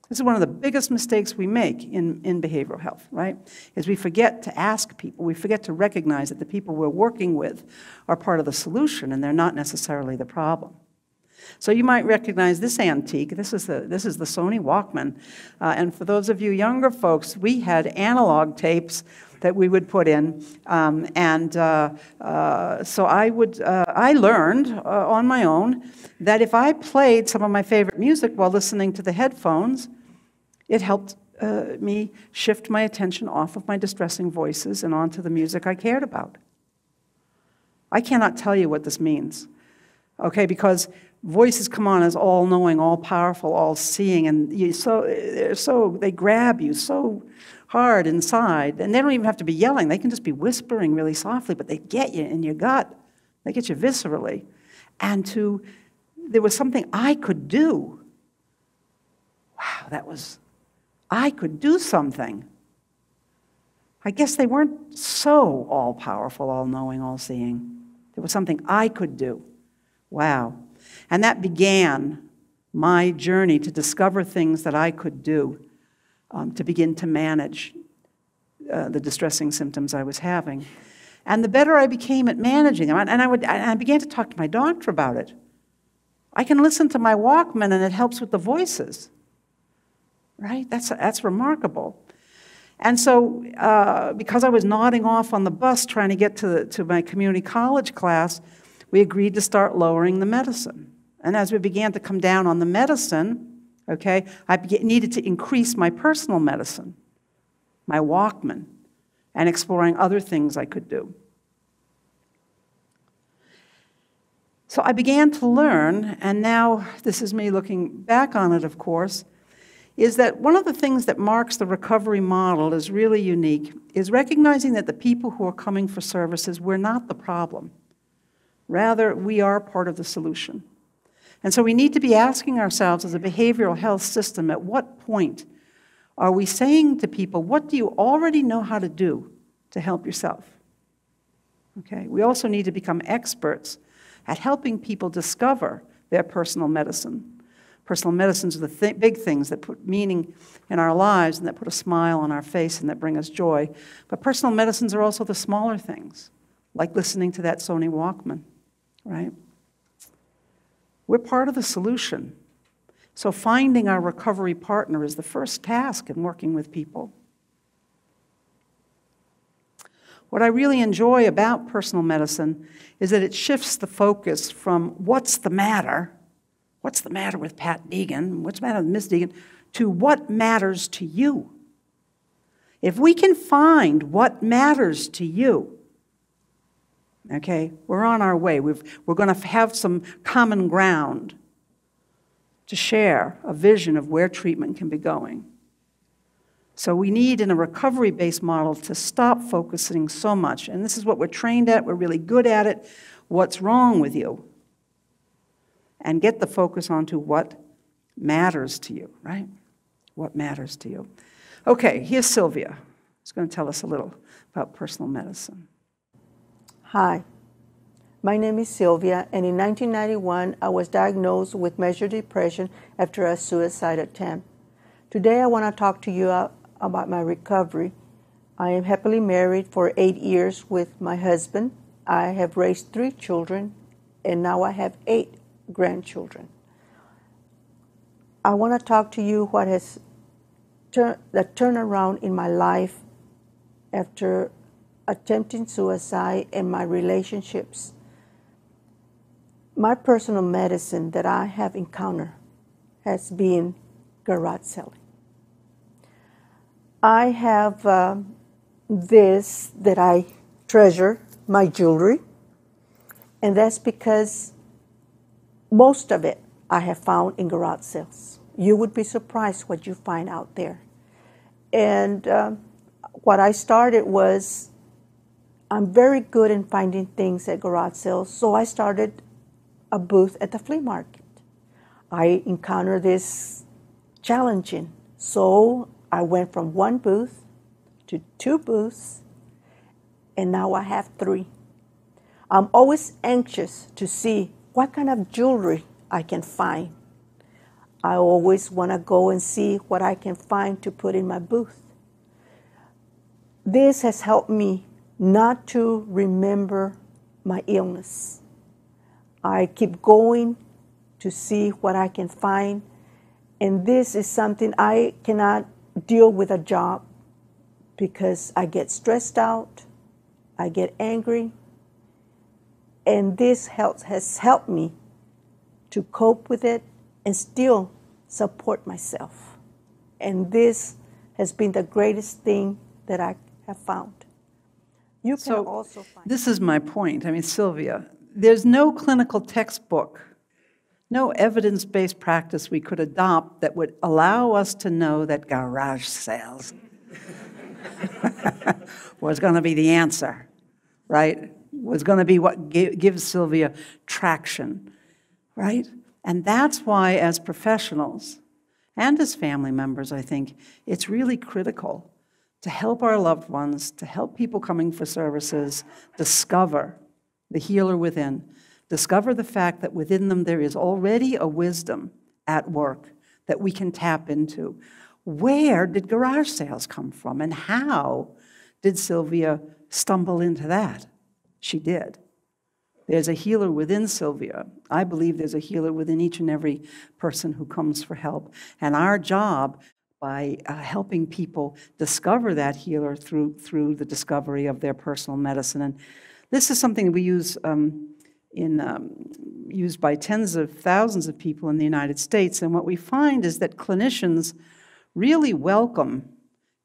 This is one of the biggest mistakes we make in behavioral health, right? Is we forget to ask people, we forget to recognize that the people we're working with are part of the solution and they're not necessarily the problem. So you might recognize this antique. This is the Sony Walkman. And for those of you younger folks, we had analog tapes that we would put in. So I learned on my own that if I played some of my favorite music while listening to the headphones, it helped me shift my attention off of my distressing voices and onto the music I cared about. I cannot tell you what this means, okay, because voices come on as all-knowing, all-powerful, all-seeing, and they grab you so hard inside, and they don't even have to be yelling. They can just be whispering really softly, but they get you in your gut. They get you viscerally. And there was something I could do. Wow, I could do something. I guess they weren't so all-powerful, all-knowing, all-seeing. There was something I could do. Wow. And that began my journey to discover things that I could do to begin to manage the distressing symptoms I was having. And the better I became at managing them, and I began to talk to my doctor about it. I can listen to my Walkman and it helps with the voices. Right? That's remarkable. And so because I was nodding off on the bus trying to get to my community college class, we agreed to start lowering the medicine. And as we began to come down on the medicine, okay, I needed to increase my personal medicine, my Walkman, and exploring other things I could do. So I began to learn, and now this is me looking back on it, of course, is that one of the things that marks the recovery model is really unique, is recognizing that the people who are coming for services, we're not the problem. Rather, we are part of the solution. And so we need to be asking ourselves as a behavioral health system, at what point are we saying to people, what do you already know how to do to help yourself? Okay. We also need to become experts at helping people discover their personal medicine. Personal medicines are the big things that put meaning in our lives and that put a smile on our face and that bring us joy. But personal medicines are also the smaller things. like listening to that Sony Walkman, right? We're part of the solution. So finding our recovery partner is the first task in working with people. What I really enjoy about personal medicine is that it shifts the focus from what's the matter with Pat Deegan, what's the matter with Miss Deegan, to what matters to you. If we can find what matters to you, okay, we're on our way. We're going to have some common ground to share a vision of where treatment can be going. So we need, in a recovery-based model, to stop focusing so much. And this is what we're trained at. We're really good at it. What's wrong with you? And get the focus onto what matters to you, right? What matters to you. Okay, here's Sylvia. She's going to tell us a little about personal medicine. Hi, my name is Sylvia, and in 1991, I was diagnosed with major depression after a suicide attempt. Today, I want to talk to you about my recovery. I am happily married for 8 years with my husband. I have raised 3 children, and now I have 8 grandchildren. I want to talk to you what has the turnaround in my life after attempting suicide and my relationships. My personal medicine that I have encountered has been garage selling. I have this that I treasure, my jewelry, and that's because most of it I have found in garage sales. You would be surprised what you find out there. And what I started was, I'm very good in finding things at garage sales, so I started a booth at the flea market. I encountered this challenging, so I went from 1 booth to 2 booths, and now I have 3. I'm always anxious to see what kind of jewelry I can find. I always want to go and see what I can find to put in my booth. This has helped me not to remember my illness. I keep going to see what I can find, and this is something I cannot deal with a job because I get stressed out, I get angry, and this has helped me to cope with it and still support myself. And this has been the greatest thing that I have found. You can also find. This is my point. I mean, Sylvia, there's no clinical textbook, no evidence-based practice we could adopt that would allow us to know that garage sales was going to be the answer, right? Was going to be what gives Sylvia traction, right? And that's why, as professionals and as family members, I think it's really critical to help our loved ones, to help people coming for services, discover the healer within, discover the fact that within them there is already a wisdom at work that we can tap into. Where did garage sales come from, and how did Sylvia stumble into that? She did. There's a healer within Sylvia. I believe there's a healer within each and every person who comes for help. And our job, by helping people discover that healer through the discovery of their personal medicine. And this is something we use used by tens of thousands of people in the United States. And what we find is that clinicians really welcome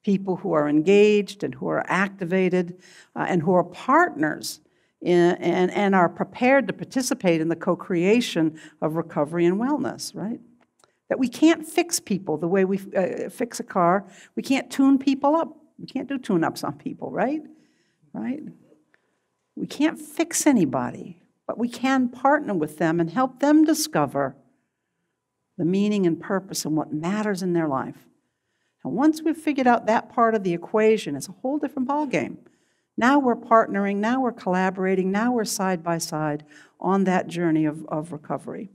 people who are engaged and who are activated and who are partners and are prepared to participate in the co-creation of recovery and wellness, right? That we can't fix people the way we fix a car. We can't tune people up. We can't do tune-ups on people, right? Right? We can't fix anybody, but we can partner with them and help them discover the meaning and purpose and what matters in their life. And once we've figured out that part of the equation, it's a whole different ballgame. Now we're partnering, now we're collaborating, now we're side by side on that journey of recovery.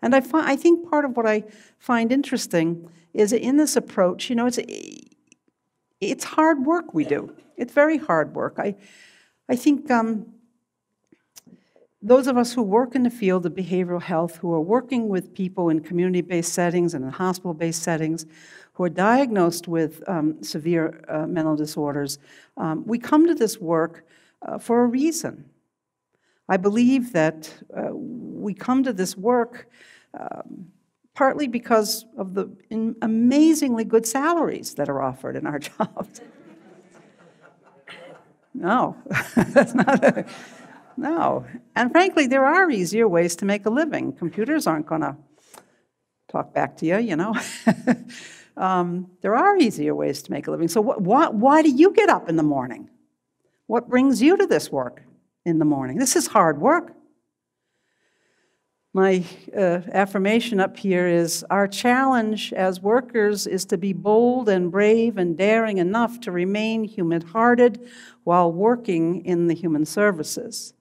And I think part of what I find interesting is in this approach, you know, it's hard work we do. It's very hard work. I think those of us who work in the field of behavioral health, who are working with people in community-based settings and in hospital-based settings, who are diagnosed with severe mental disorders, we come to this work for a reason. I believe that we come to this work partly because of the amazingly good salaries that are offered in our jobs. No, that's not no. And frankly, there are easier ways to make a living. Computers aren't going to talk back to you, you know. There are easier ways to make a living. So why do you get up in the morning? What brings you to this work in the morning? This is hard work. My affirmation up here is, our challenge as workers is to be bold and brave and daring enough to remain human-hearted while working in the human services.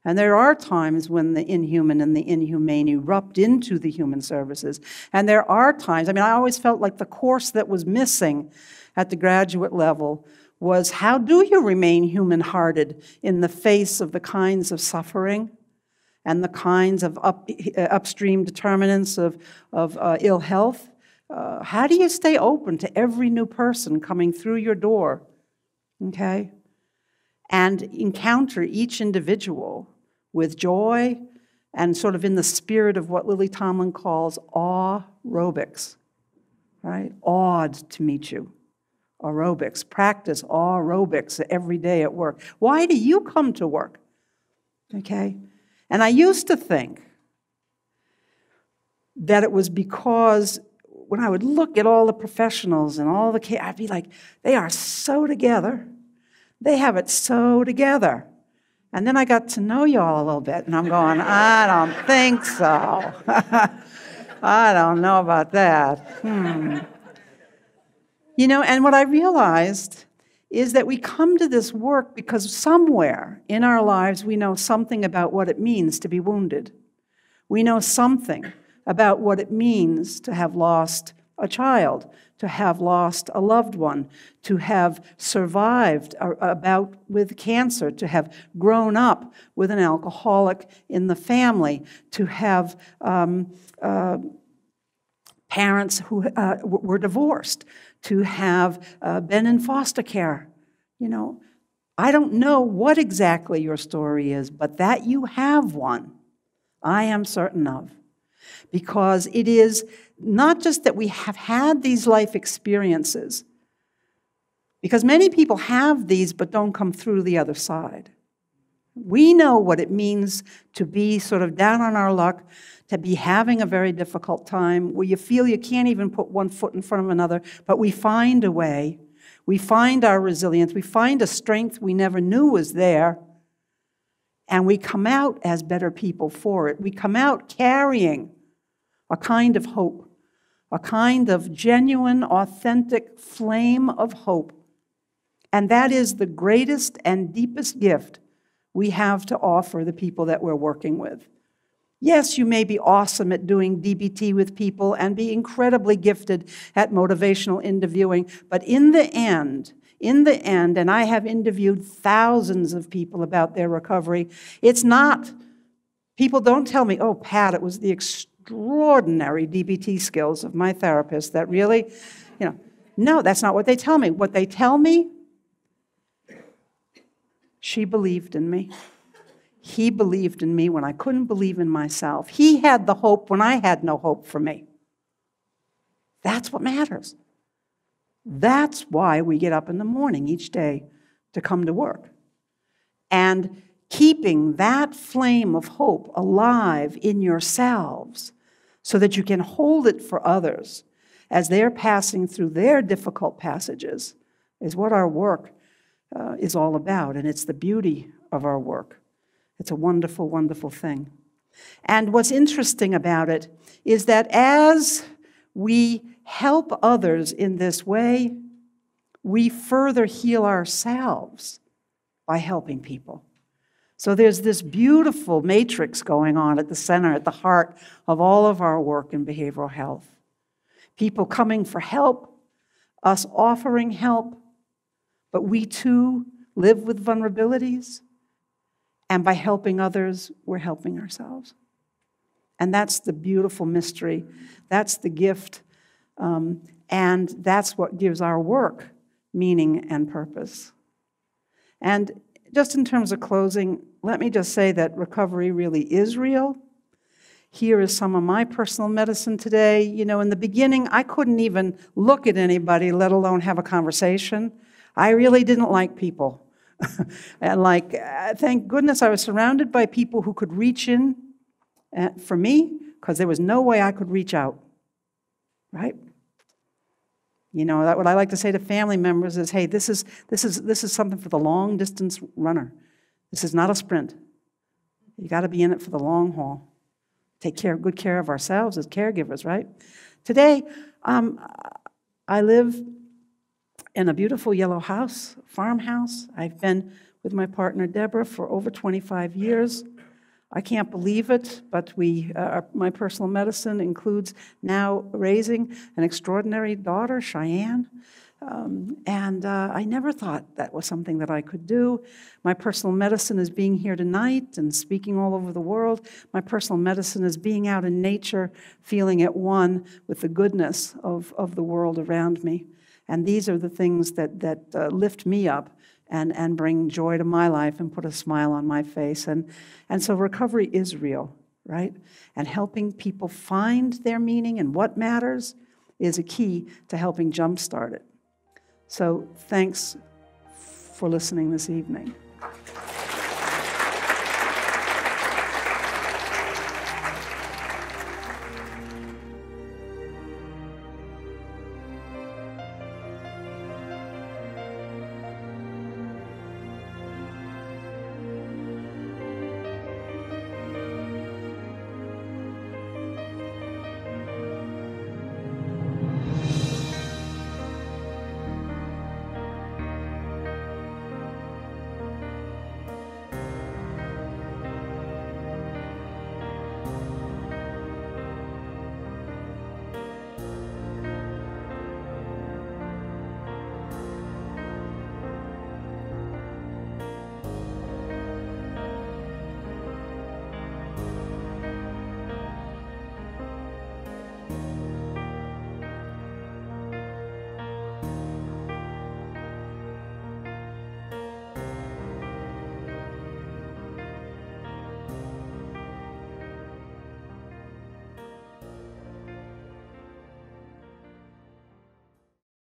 And there are times when the inhuman and the inhumane erupt into the human services. And there are times, I mean, I always felt like the course that was missing at the graduate level was, how do you remain human-hearted in the face of the kinds of suffering and the kinds of upstream determinants of ill health? How do you stay open to every new person coming through your door, okay? And encounter each individual with joy and sort of in the spirit of what Lily Tomlin calls aerobics, right? Awed to meet you. Aerobics. Practice aerobics every day at work. Why do you come to work? Okay? And I used to think that it was because when I would look at all the professionals and all the I'd be like, they are so together. They have it so together. And then I got to know you all a little bit, and I'm going, I don't think so. I don't know about that. You know, and what I realized is that we come to this work because somewhere in our lives we know something about what it means to be wounded. We know something about what it means to have lost a child, to have lost a loved one, to have survived a bout with cancer, to have grown up with an alcoholic in the family, to have parents who were divorced, to have been in foster care. You know, I don't know what exactly your story is, but that you have one, I am certain of. Because it is not just that we have had these life experiences, because many people have these but don't come through the other side. We know what it means to be sort of down on our luck, to be having a very difficult time, where you feel you can't even put one foot in front of another, but we find a way. We find our resilience. We find a strength we never knew was there, and we come out as better people for it. We come out carrying a kind of hope, a kind of genuine, authentic flame of hope. And that is the greatest and deepest gift we have to offer the people that we're working with. Yes, you may be awesome at doing DBT with people and be incredibly gifted at motivational interviewing, but in the end, and I have interviewed thousands of people about their recovery, it's not, people don't tell me, oh, Pat, it was the extraordinary DBT skills of my therapist that really, you know, no, that's not what they tell me. What they tell me, she believed in me. He believed in me when I couldn't believe in myself. He had the hope when I had no hope for me. That's what matters. That's why we get up in the morning each day to come to work. And keeping that flame of hope alive in yourselves so that you can hold it for others as they're passing through their difficult passages is what our work is all about. And it's the beauty of our work. It's a wonderful, wonderful thing. And what's interesting about it is that as we help others in this way, we further heal ourselves by helping people. So there's this beautiful matrix going on at the center, at the heart of all of our work in behavioral health. People coming for help, us offering help, but we too live with vulnerabilities. And by helping others, we're helping ourselves. And that's the beautiful mystery. That's the gift. And that's what gives our work meaning and purpose. And just in terms of closing, let me just say that recovery really is real. Here is some of my personal medicine today. You know, in the beginning, I couldn't even look at anybody, let alone have a conversation. I really didn't like people. And thank goodness I was surrounded by people who could reach in for me, because there was no way I could reach out, right? You know, what I like to say to family members is, hey, this is something for the long distance runner. This is not a sprint. You got to be in it for the long haul. Take good care of ourselves as caregivers, right? Today, I live in a beautiful yellow house, farmhouse. I've been with my partner Deborah for over 25 years. I can't believe it, but my personal medicine includes now raising an extraordinary daughter, Cheyenne. I never thought that was something that I could do. My personal medicine is being here tonight and speaking all over the world. My personal medicine is being out in nature, feeling at one with the goodness of the world around me. And these are the things that lift me up and bring joy to my life and put a smile on my face. And so recovery is real, right? And helping people find their meaning and what matters is a key to helping jumpstart it. So thanks for listening this evening.